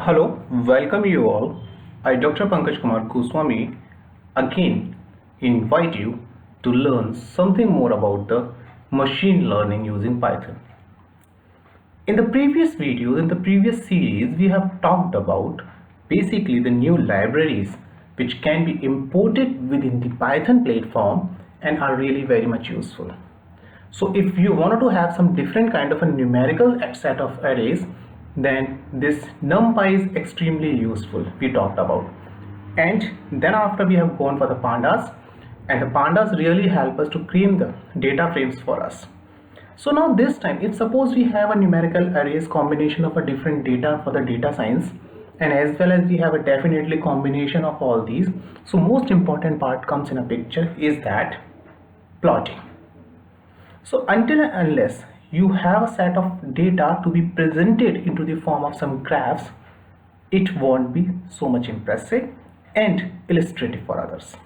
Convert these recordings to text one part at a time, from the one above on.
Hello, welcome you all. I, Dr. Pankaj Kumar Goswami, again invite you to learn something more about the machine learning using Python. In the previous videos, in the previous series, we have talked about basically the new libraries which can be imported within the Python platform and are really very much useful. So if you wanted to have some different kind of a numerical set of arrays, then this NumPy is extremely useful, we talked about. And then after we have gone for the pandas, and the pandas really help us to create the data frames for us. So now this time, if suppose we have a numerical arrays combination of a different data for the data science, and as well as we have a definitely combination of all these, so most important part comes in a picture is that plotting. So until and unless you have a set of data to be presented into the form of some graphs, it won't be so much impressive and illustrative for others.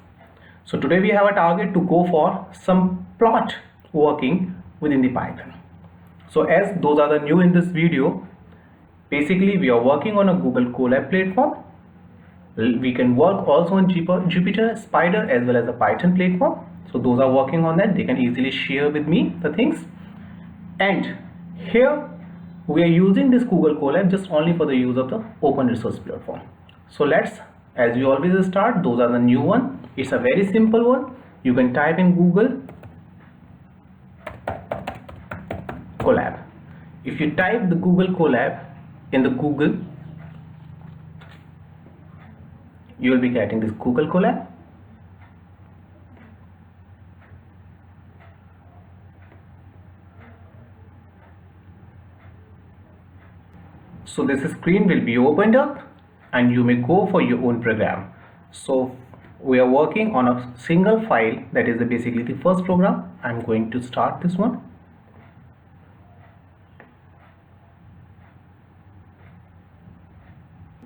So today we have a target to go for some plot working within the Python. So as those are the new in this video, basically we are working on a Google Colab platform. We can work also on Jupyter, Spider as well as a Python platform. So those are working on that, they can easily share with me the things. And here we are using this Google Colab just only for the use of the open resource platform. So let's, as we always start, those are the new one. It's a very simple one. You can type in Google Colab. If you type the Google Colab in the Google, you will be getting this Google Colab. So this screen will be opened up and you may go for your own program. So we are working on a single file, that is basically the first program. I'm going to start this one.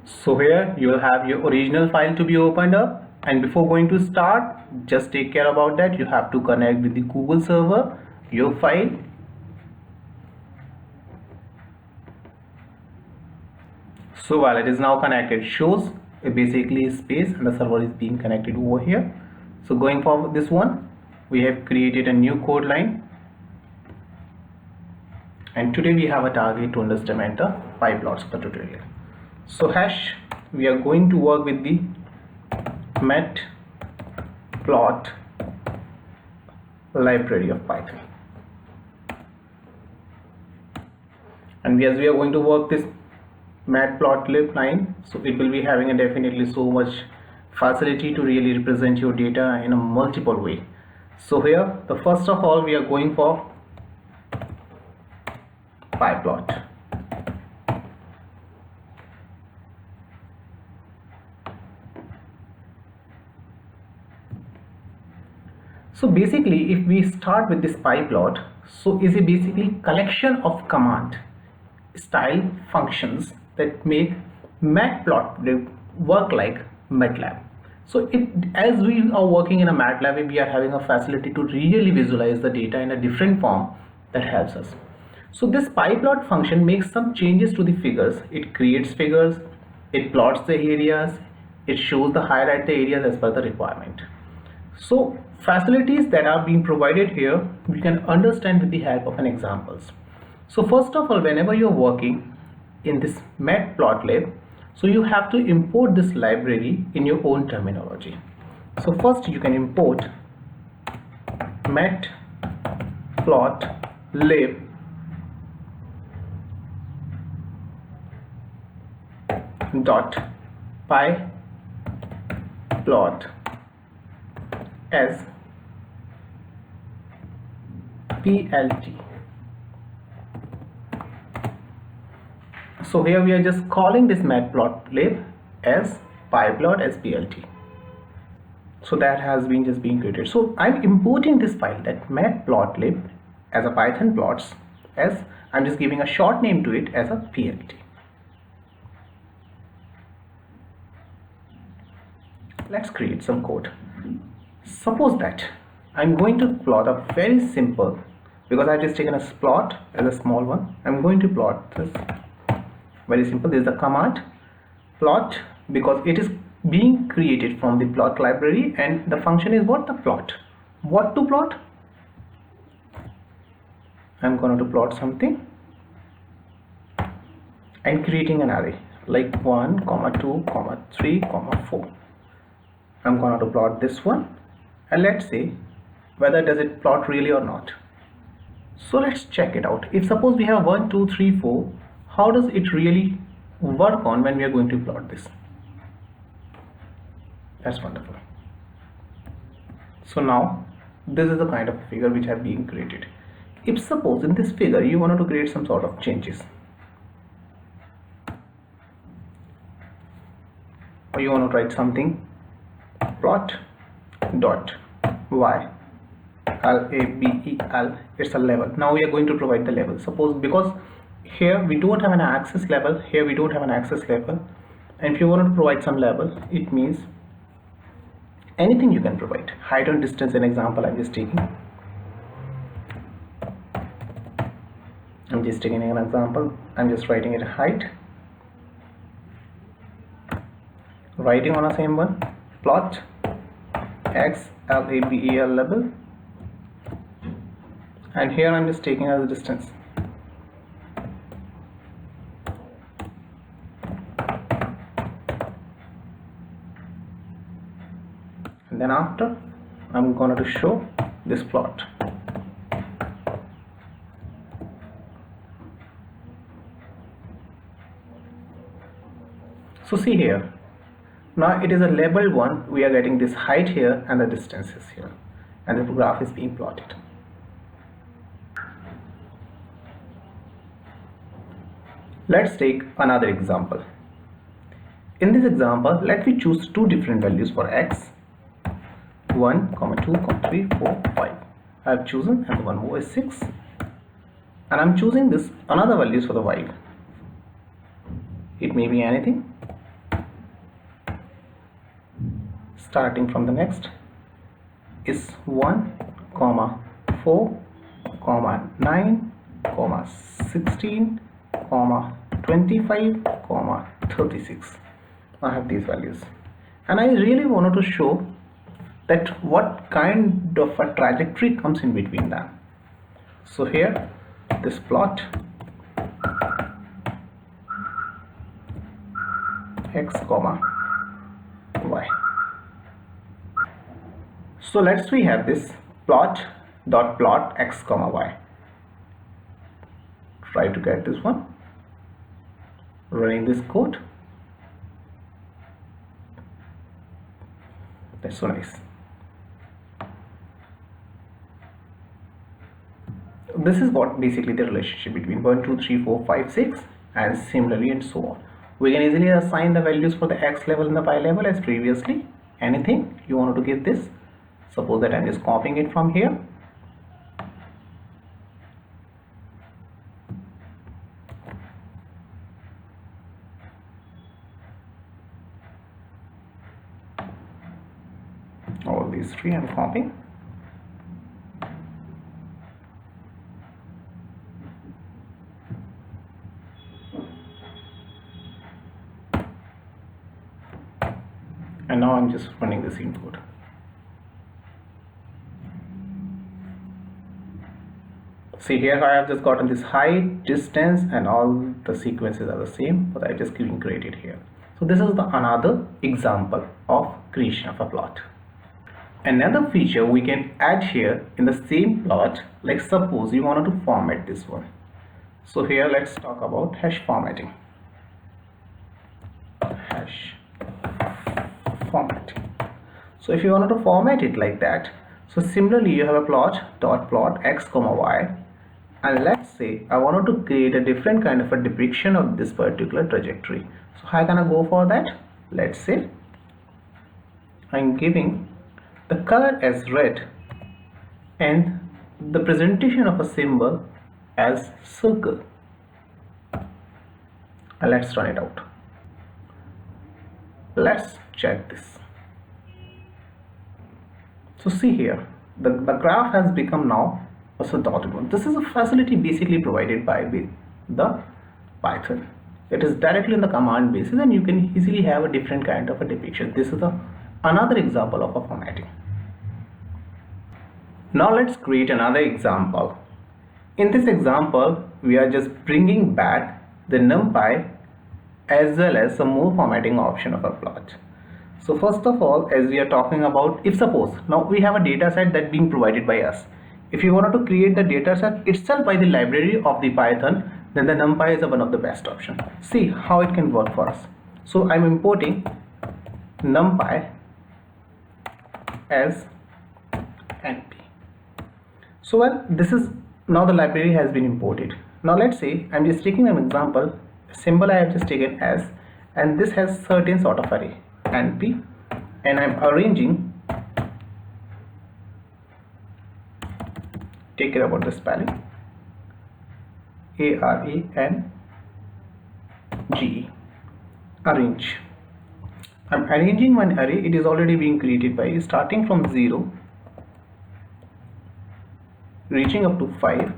So here you will have your original file to be opened up, and before going to start, just take care about that. You have to connect with the Google server your file. So while it is now connected, shows basically space and the server is being connected over here. So going forward, this one, we have created a new code line, and today we have a target to understand the PyPlots of the tutorial. So hash, we are going to work with the matplot library of Python, and as we are going to work this matplotlib line, so it will be having a definitely so much facility to really represent your data in a multiple way. So here, the first of all, we are going for pyplot. So basically, if we start with this pyplot, so is a basically collection of command style functions that make matplotlib work like MATLAB. So as we are working in a MATLAB, we are having a facility to really visualize the data in a different form that helps us. So this pyplot function makes some changes to the figures. It creates figures, it plots the areas, it shows the highlight the areas as per the requirement. So facilities that are being provided here, we can understand with the help of an examples. So first of all, whenever you're working in this matplotlib, so you have to import this library in your own terminology. So first you can import matplotlib dot pyplot as plt. So here we are just calling this matplotlib as pyplot as plt. So that has been just being created. So I'm importing this file, that matplotlib as a Python plots, as I'm just giving a short name to it as a plt. Let's create some code. Suppose that I'm going to plot a very simple, because I've just taken a plot as a small one, I'm going to plot this very simple. This is the command plot because it is being created from the plot library, and the function is what? The plot. What to plot? I'm going to plot something and creating an array like 1, 2, 3, 4. I'm going to plot this one, and let's see whether does it plot really or not. So let's check it out. If suppose we have 1, 2, 3, 4, how does it really work on when we are going to plot this? That's wonderful. So now this is the kind of figure which have been created. If suppose in this figure you wanted to create some sort of changes, or you want to write something, plot dot y label, it's a level. Now we are going to provide the level. Suppose because here we don't have an axis level, here we don't have an axis level, and if you want to provide some level, it means anything you can provide. Height and distance, an example I'm just taking. I'm just taking an example. I'm just writing it height, writing on the same one, plot x label level, and here I'm just taking as a distance. And then after I'm going to show this plot. So see here, now it is a labeled one. We are getting this height here and the distance is here, and the graph is being plotted. Let's take another example. In this example, let me choose two different values for x, 1, 2, 3, 4, 5. I have chosen, and the one more is 6, and I'm choosing this another values for the y. It may be anything, starting from the next is 1, 4, 9, 16, 25, 36. I have these values, and I really wanted to show that what kind of a trajectory comes in between them. So here this plot x, y. So let's we have this plot dot plot x, y. Try to get this one. Running this code. That's so nice. This is what basically the relationship between 1, 2, 3, 4, 5, 6, and similarly and so on. We can easily assign the values for the x level and the y level as previously. Anything you wanted to give this. Suppose that I'm just copying it from here. All these three I'm copying. And now I'm just running the same code. See here I have just gotten this height, distance, and all the sequences are the same, but I just created here. So this is the another example of creation of a plot. Another feature we can add here in the same plot, like suppose you wanted to format this one. So here let's talk about hash formatting. Hash formatting. So if you wanted to format it like that, so similarly you have a plot dot plot x, y, and let's say I wanted to create a different kind of a depiction of this particular trajectory. So how can I go for that? Let's say I'm giving the color as red and the presentation of a symbol as circle, and let's run it out. Let's check this. So see here the graph has become now also dotted one. This is a facility basically provided by the Python. It is directly in the command basis, and you can easily have a different kind of a depiction. This is another example of a formatting. Now let's create another example. In this example, we are just bringing back the NumPy as well as some more formatting option of a plot. So first of all, as we are talking about, if suppose now we have a data set that being provided by us. If you wanted to create the data set itself by the library of the Python, then the NumPy is one of the best option. See how it can work for us. So I'm importing NumPy as NP. So well, this is now the library has been imported. Now let's say I'm just taking an example, symbol I have just taken as, and this has certain sort of array NP, and I'm arranging, take care about the spelling, ARANGE, arrange. I'm arranging one array. It is already being created by starting from 0 reaching up to 5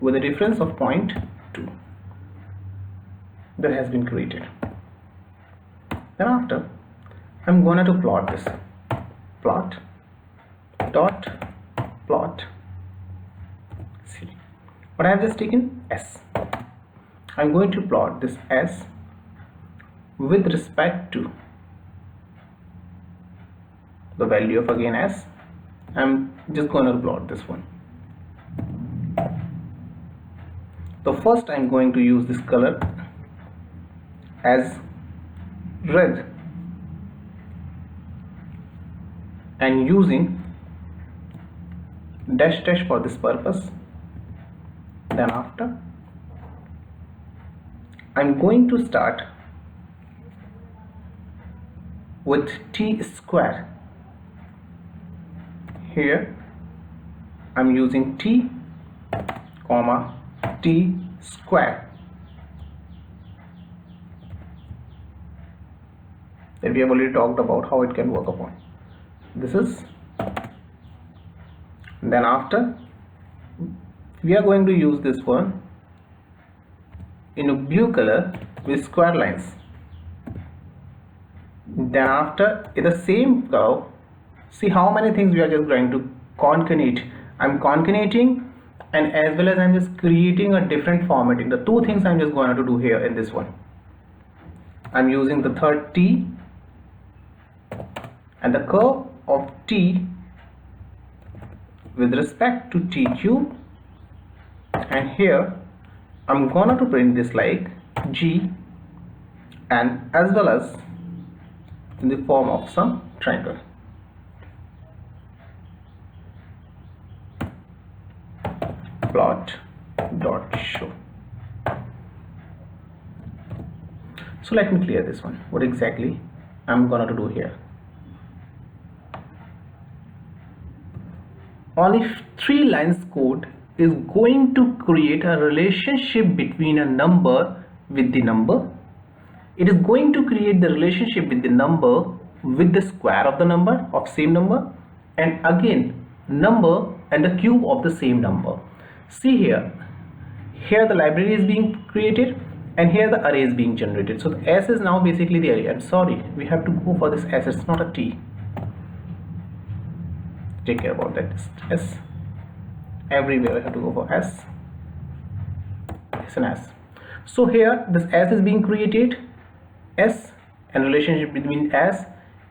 with a difference of 0.2 that has been created. Then after, I'm going to plot this, plot dot plot. See what I have just taken, S. I'm going to plot this S with respect to the value of again S. I'm just going to plot this one. So first I'm going to use this color as red and using dash dash for this purpose. Then after, I'm going to start with T square. Here I'm using T comma T square that we have already talked about how it can work upon. This is, then after we are going to use this one in a blue color with square lines. Then after, in the same curve, see how many things we are just going to concatenate. I'm concatenating, and as well as I'm just creating a different formatting. The two things I'm just going to do here in this one. I'm using the third T and the curve of T with respect to T cube, and here I'm gonna to print this like G, and as well as in the form of some triangle. Plot dot show. So let me clear this one. What exactly I'm gonna do here? Only 3 lines code is going to create a relationship between a number with the number. It is going to create the relationship with the number with the square of the number of same number, and again number and the cube of the same number. See here the library is being created, and here the array is being generated. So the S is now basically the array. I'm sorry, we have to go for this S, it's not a T. Take care about that. S, everywhere we have to go for S. It's an S. So here this S is being created, S and relationship between S,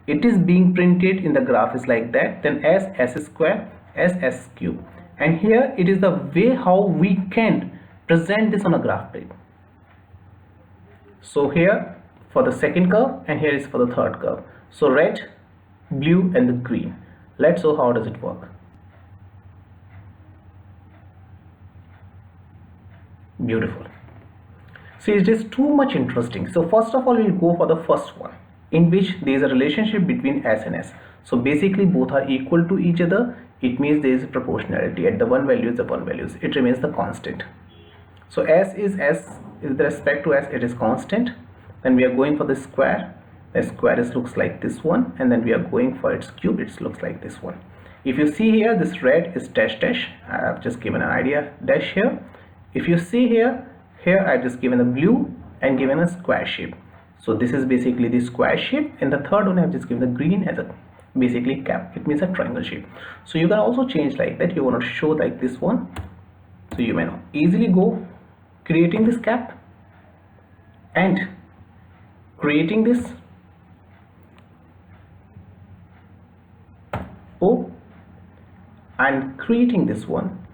it is being printed in the graph is like that. Then S square, S cube, and here it is the way how we can present this on a graph plate. So here for the second curve, and here is for the third curve. So red, blue and the green. Let's show how does it work. Beautiful. See, it is too much interesting. So first of all, we'll go for the first one, in which there is a relationship between S and S. So basically both are equal to each other. It means there is proportionality. At the one value is the one values, it remains the constant. So S is with respect to S, it is constant. Then we are going for the square. The square looks like this one, and then we are going for its cube, it looks like this one. If you see here, this red is dash dash. I have just given an idea dash here. If you see here I've just given a blue and given a square shape. So this is basically the square shape, and the third one I have just given the green as a basically cap. It means a triangle shape. So you can also change like that. You want to show like this one, so you may now easily go creating this cap and creating this O and creating this one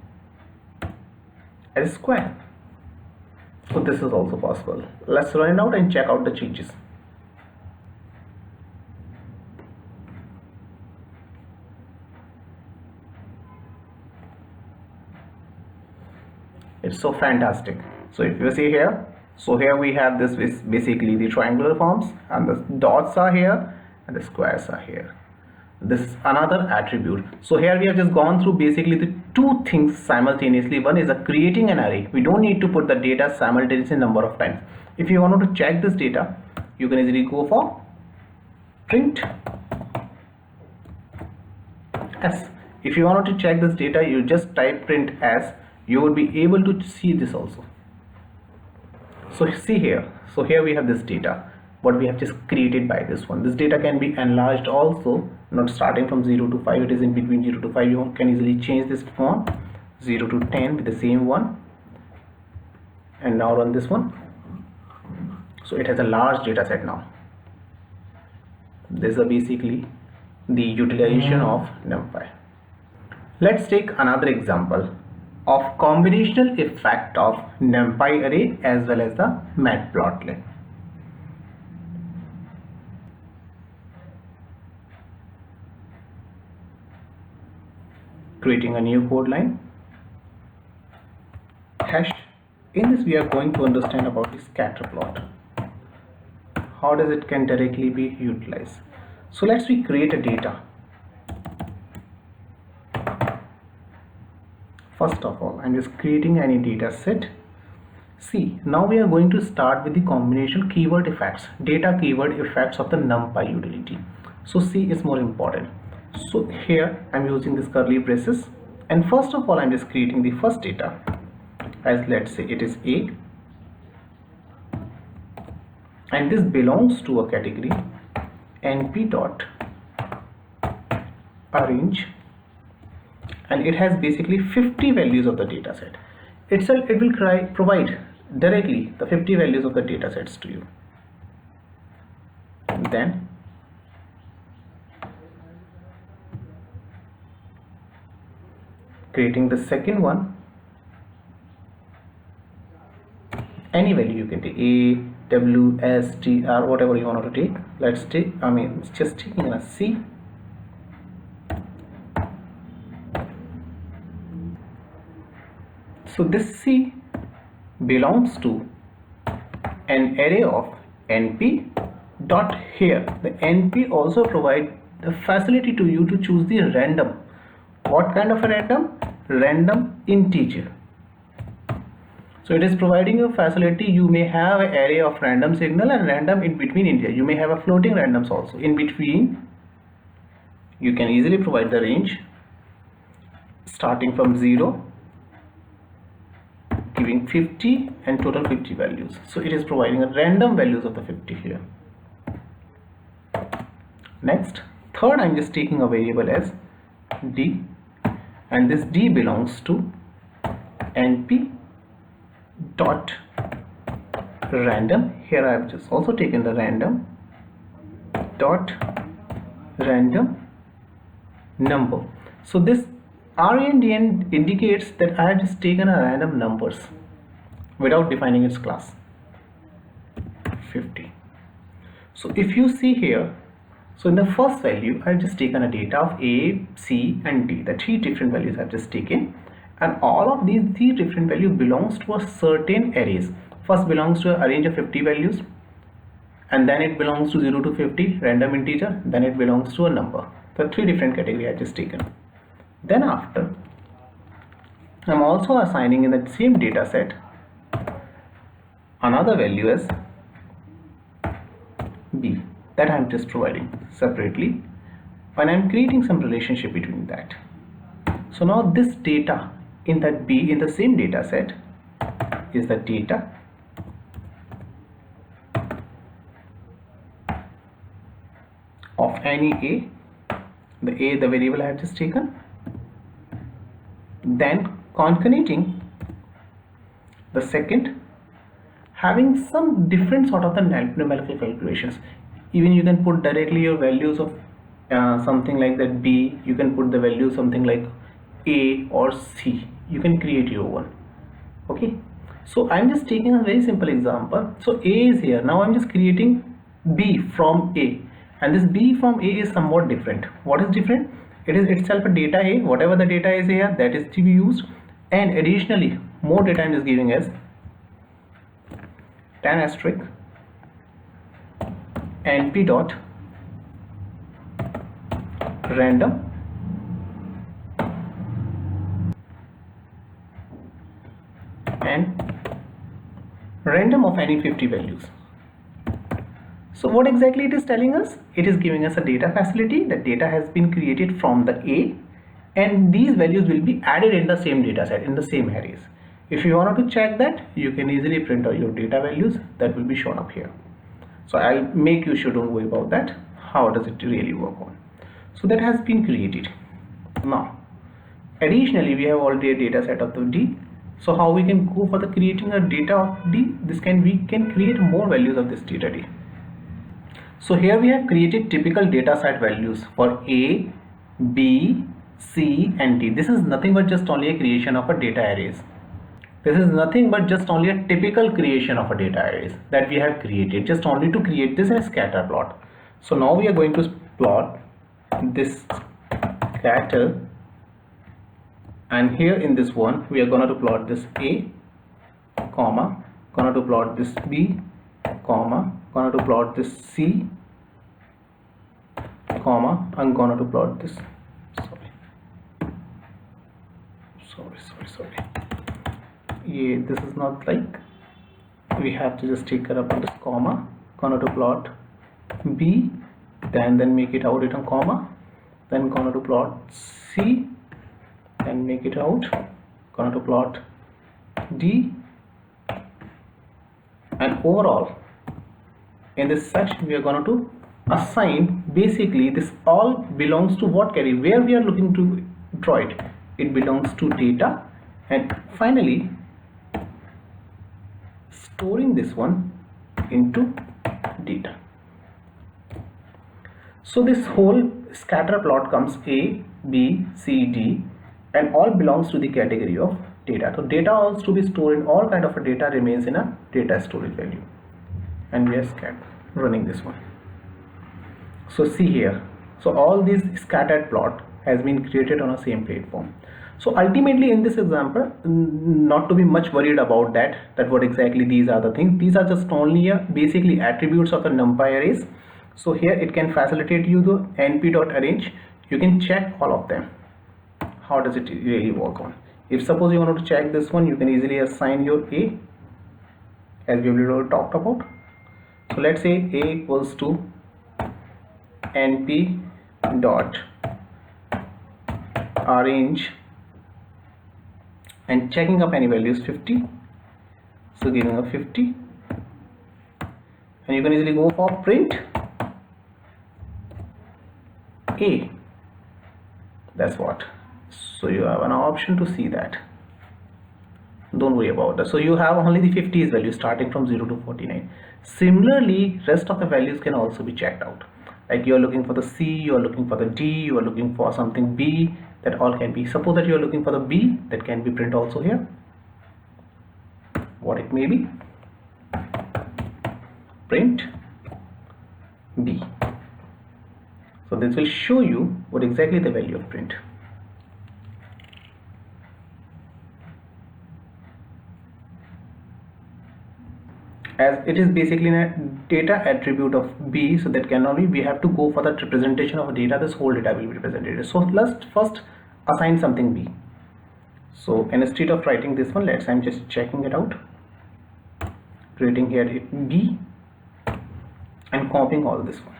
as a square. So this is also possible. Let's run it out and check out the changes. It's so fantastic. So if you see here, so here we have this with basically the triangular forms, and the dots are here and the squares are here. This is another attribute. So here we have just gone through basically the two things simultaneously. One is creating an array. We don't need to put the data simultaneously number of times. If you wanted to check this data, you can easily go for print s. If you wanted to check this data, you just type print s. You will be able to see this also. So see here. So here we have this data, what we have just created by this one. This data can be enlarged also, not starting from 0 to 5. It is in between 0 to 5. You can easily change this font 0 to 10 with the same one, and now run this one. So it has a large data set now. This is basically the utilization of NumPy. Let's take another example of combinational effect of NumPy array as well as the matplotlib. Creating a new code line, hash. In this we are going to understand about the scatter plot. How does it can directly be utilized? So let's create a data. First of all, I'm just creating any data set. See, now we are going to start with the combination keyword effects, data keyword effects of the NumPy utility. So C is more important. So here I'm using this curly braces, and first of all I'm just creating the first data as, let's say it is A, and this belongs to a category np dot arrange, and it has basically 50 values of the data set itself. It will provide directly the 50 values of the data sets to you. And then creating the second one, any value you can take, A, W, S, T, R, whatever you want to take. Let's take, just taking a C. So this C belongs to an array of np dot here. The np also provide the facility to you to choose the random. What kind of a random? Random integer. So it is providing you facility. You may have an array of random signal and random in between integer. You may have a floating randoms also in between. You can easily provide the range starting from 0, giving 50 and total 50 values. So it is providing a random values of the 50 here. Next, third, I'm just taking a variable as D, and this D belongs to np dot random. Here I have just also taken the random dot random number. So this RANDN indicates that I have just taken a random numbers without defining its class. 50. So if you see here, so in the first value I have just taken a data of A, C and D. The three different values I have just taken, and all of these three different values belongs to a certain arrays. First belongs to a range of 50 values, and then it belongs to 0 to 50 random integer, then it belongs to a number. The three different categories I have just taken. Then after, I'm also assigning in that same data set another value as B, that I'm just providing separately when I'm creating some relationship between that. So now this data in that B in the same data set is the data of any a, the variable I have just taken, then concatenating the second, having some different sort of the numerical calculations. Even you can put directly your values of something like that b, you can put the value something like a or c, you can create your one. Okay, so I'm just taking a very simple example. So a is here, now I'm just creating b from a, and this b from a is somewhat different. What is different? It is itself a data a, whatever the data is here, that is to be used, and additionally more data I'm just giving as 10 asterisk np dot random and random of any 50 values. So what exactly it is telling us? It is giving us a data facility. That data has been created from the A, and these values will be added in the same data set, in the same arrays. If you wanted to check that, you can easily print out your data values that will be shown up here. So I'll make you sure, don't worry about that. How does it really work on? So that has been created. Now additionally we have already a data set of the D. So how we can go for the creating a data of D? We can create more values of this data D. So here we have created typical data set values for A, B, C and D. This is nothing but just only a creation of a data arrays. This is nothing but just only a typical creation of a data arrays that we have created just only to create this as scatter plot. So now we are going to plot this scatter, and here in this one we are going to plot this A, comma, going to plot this B, comma, going to plot this C, comma, I'm going to plot this, sorry, yeah, this is not like, we have to just take care of this comma, going to plot B, then make it out written comma, then going to plot C, and make it out, going to plot D, and overall in this section we are going to assign, basically this all belongs to what category, where we are looking to draw it, it belongs to data, and finally storing this one into data. So this whole scatter plot comes A, B, C, D, and all belongs to the category of data. So data also to be stored in all kind of a data remains in a data storage value, and we are running this one. So see here, so all this scattered plot has been created on a same platform. So ultimately in this example, not to be much worried about that what exactly these are the things. These are just only basically attributes of the NumPy arrays. So here it can facilitate you the np.arrange. You can check all of them. How does it really work on? If suppose you want to check this one, you can easily assign your A, as we have already talked about. So let's say A equals to np dot arrange and checking up any values 50, so giving a 50, and you can easily go for print A. That's what. So you have an option to see that. Don't worry about that. So you have only the 50s value starting from 0 to 49. Similarly, rest of the values can also be checked out. Like you are looking for the C, you are looking for the D, you are looking for something B, that all can be. Suppose that you are looking for the B, that can be print also here. What it may be? Print B. So this will show you what exactly the value of print. As it is basically a data attribute of B, so that cannot be, we have to go for that representation of a data, this whole data will be represented. So let's first assign something B. So instead of writing this one, I'm just checking it out, creating here it B and copying all this one.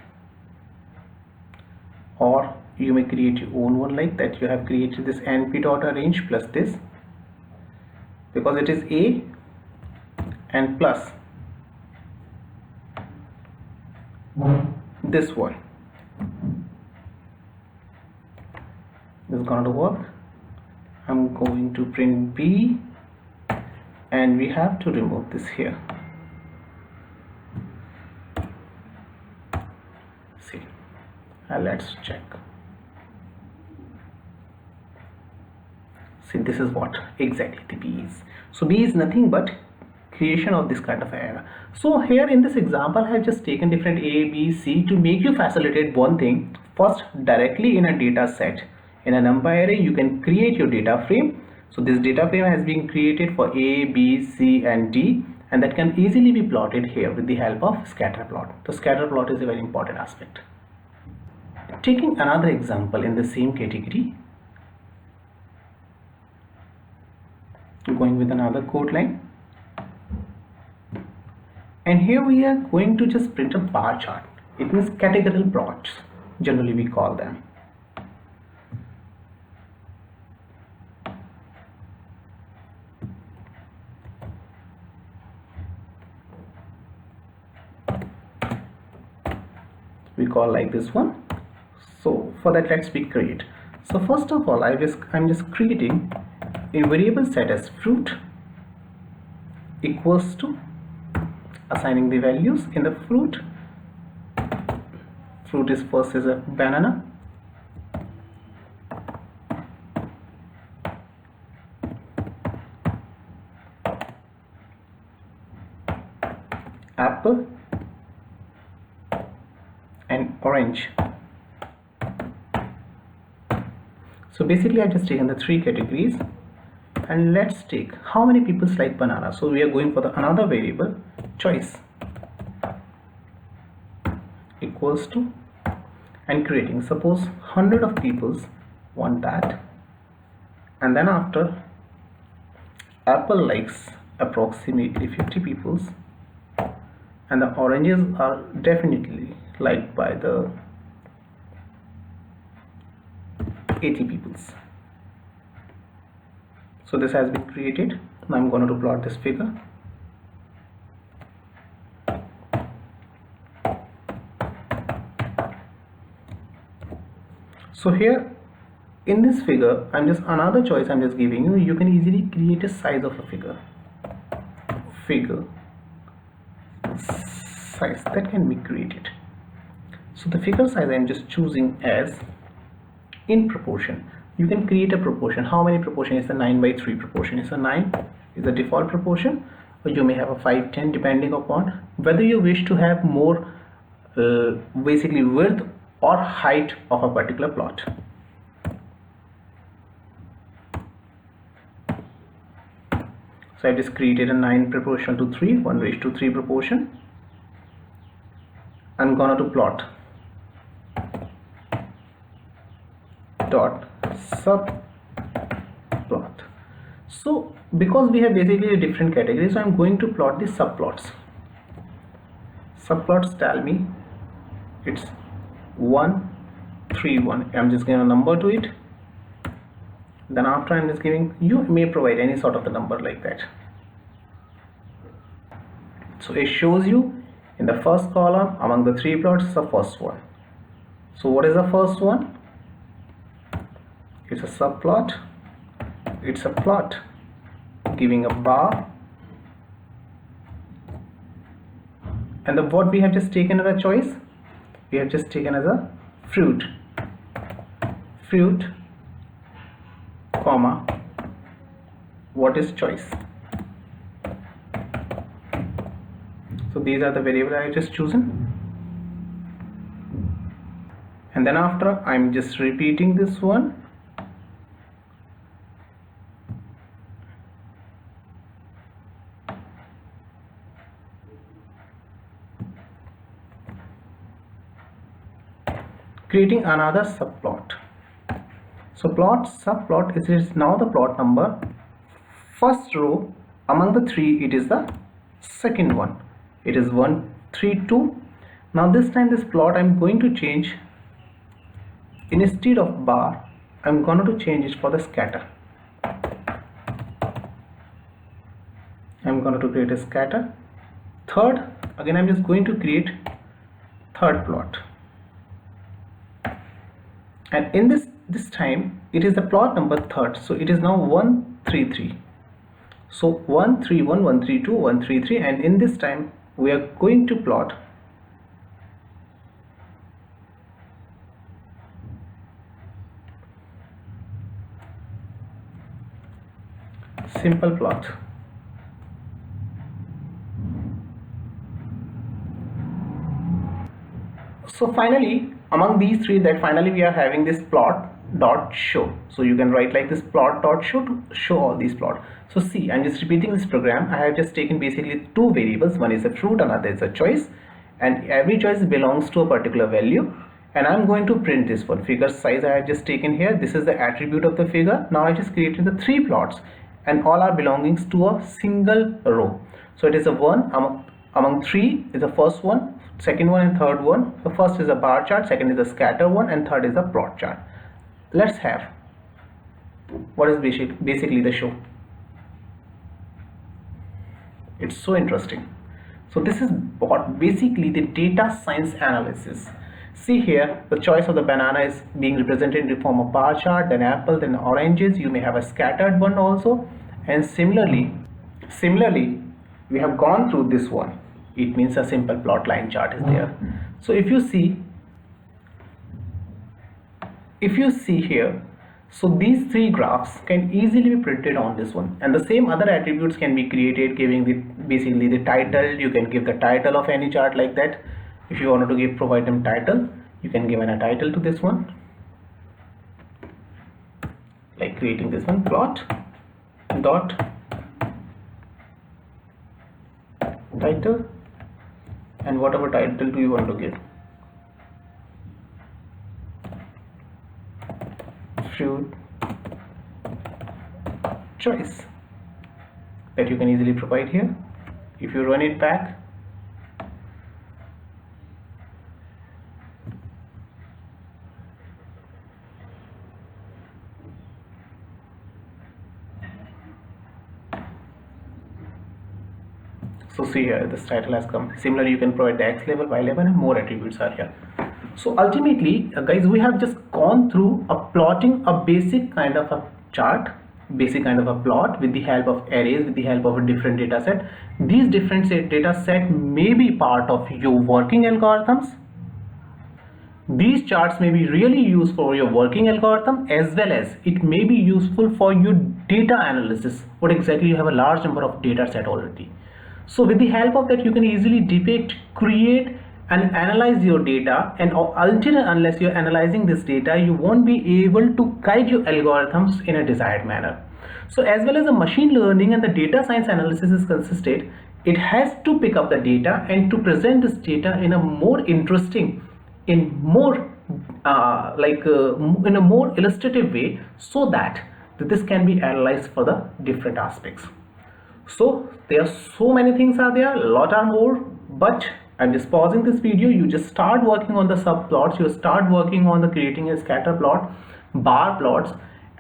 Or you may create your own one like that. You have created this np.arrange plus this, because it is A and plus this one. This is gonna work. I'm going to print B, and we have to remove this here. See, let's check. See, this is what exactly the B is. So B is nothing but creation of this kind of error. So here in this example, I have just taken different A, B, C to make you facilitate one thing. First, directly in a data set, in a NumPy array, you can create your data frame. So this data frame has been created for A, B, C and D, and that can easily be plotted here with the help of scatter plot. The scatter plot is a very important aspect. Taking another example in the same category, going with another code line, and here we are going to just print a bar chart. It means categorical plots, generally we call them. We call like this one. So for that, let's create. So first of all, I'm just creating a variable set as fruit equals to assigning the values in the fruit. Fruit is first is a banana, apple and orange. So basically I've just taken the three categories, and let's take how many people like banana. So we are going for another variable choice equals to, and creating, suppose 100 of people want that, and then after apple likes approximately 50 people, and the oranges are definitely liked by the 80 people. So this has been created. Now I'm going to plot this figure. So here in this figure, another choice I'm just giving you. You can easily create a size of a figure size that can be created. So the figure size I'm just choosing as in proportion. You can create a proportion. How many proportion is the 9:3 proportion? Is a 9 is the default proportion, or you may have a 5:10 depending upon whether you wish to have more basically width or height of a particular plot. So I just created a 9 proportion to 3, 1:3 proportion. I'm gonna to plot dot subplot. So because we have basically different categories, so I'm going to plot the subplots. Subplots tell me it's 1, 3, 1. I'm just giving a number to it. Then after I'm just giving, you may provide any sort of the number like that. So it shows you in the first column among the 3 plots the first one. So what is the first one? It's a subplot. It's a plot giving a bar, and what we have just taken as a choice, we have just taken as a fruit, comma, what is choice. So these are the variables I have just chosen, and then after I'm just repeating this one. Creating another subplot. So subplot is now the plot number. First row among the 3, it is the second one. It is 1, 3, 2. Now this time this plot I'm going to change. Instead of bar, I'm going to change it for the scatter. I'm going to create a scatter. Third, again I'm just going to create third plot. and in this time it is the plot number third, so it is now 133. So 131, 132, 133, and in this time we are going to plot simple plot. So finally, among these three, that finally we are having this plot dot show. So you can write like this, plot dot show, to show all these plots. So see, I'm just repeating this program. I have just taken basically two variables. One is a fruit, another is a choice, and every choice belongs to a particular value. And I'm going to print this one. Figure size I have just taken here. This is the attribute of the figure. Now I just created the three plots, and all are belongings to a single row. So it is a one among three is the first one, second one, and third one. The first is a bar chart, second is a scatter one, and third is a plot chart. Let's have what is basically the show. It's so interesting. So this is what basically the data science analysis. See here, the choice of the banana is being represented in the form of bar chart, then apple, then oranges. You may have a scattered one also, and similarly we have gone through this one. It means a simple plot line chart is there. So if you see here, so these three graphs can easily be printed on this one, and the same other attributes can be created, giving basically the title. You can give the title of any chart like that. If you wanted to provide them title, you can give a title to this one, like creating this one, plot dot title, and whatever title do you want to give, fruit choice, that you can easily provide here. If you run it back, so see here, this title has come. Similarly, you can provide the X label, Y label, and more attributes are here. So ultimately, guys, we have just gone through plotting a basic kind of a chart, basic kind of a plot with the help of arrays, with the help of a different data set. These different data set may be part of your working algorithms. These charts may be really used for your working algorithm, as well as it may be useful for your data analysis. What exactly, you have a large number of data set already. So with the help of that, you can easily depict, create, and analyze your data, and until and unless you're analyzing this data, you won't be able to guide your algorithms in a desired manner. So as well as the machine learning and the data science analysis is consistent, it has to pick up the data and to present this data in a more interesting, in more in a more illustrative way, so that this can be analyzed for the different aspects. So there are so many things are there, a lot are more, but I'm just pausing this video. You just start working on the subplots, you start working on the creating a scatter plot, bar plots,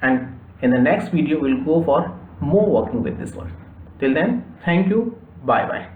and in the next video we'll go for more working with this one. Till then, thank you, bye bye.